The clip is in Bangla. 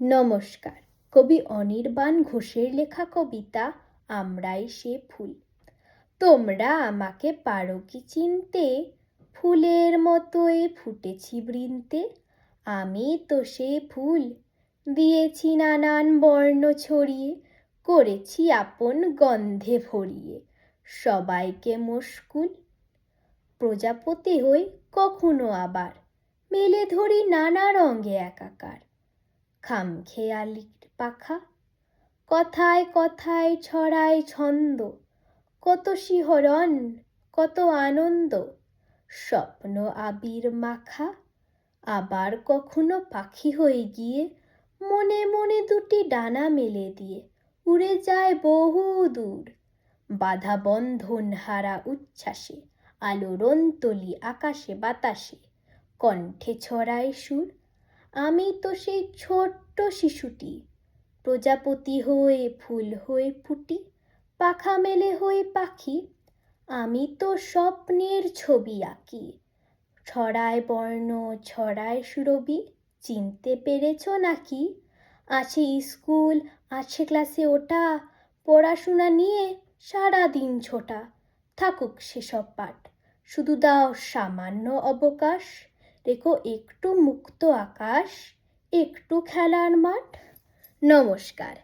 নমস্কার। কবি অনির্বাণ ঘোষের লেখা কবিতা আমরাই সে ফুল। তোমরা আমাকে পারো কি চিনতে? ফুলের মতোই ফুটেছি বৃন্তে। আমি তো সে ফুল, দিয়েছি নানান বর্ণ ছড়িয়ে, করেছি আপন গন্ধে ভরিয়ে সবাইকে মশগুল। প্রজাপতি হই কখনো আবার, মেলে ধরি নানা রঙে একাকার। খামখেয়ালির পাখা, কথায় কথায় ছড়ায় ছন্দ, কত শিহরণ কত আনন্দ। স্বপ্ন আবির মাখা, আবার কখনো পাখি হয়ে গিয়ে মনে মনে দুটি ডানা মেলে দিয়ে উড়ে যায় বহু দূর। বাধা বন্ধন হারা উচ্ছ্বাসে আলোড়ন তলি আকাশে বাতাসে, কণ্ঠে ছড়ায় সুর। আমি তো সেই ছোট্ট শিশুটি, প্রজাপতি হয়ে ফুল হয়ে ফুটি, পাখা মেলে হয়ে পাখি। আমি তো স্বপ্নের ছবি আঁকি, ছড়ায় বর্ণ ছড়ায় সুরভি। চিনতে পেরেছ নাকি? আছে স্কুল, আছে ক্লাসে ওটা, পড়াশোনা নিয়ে সারাদিন ছোটা। থাকুক সেসব পাঠ, শুধু দাও সামান্য অবকাশ। রেখো একটু মুক্ত আকাশ, একটু খেলার মাঠ। নমস্কার।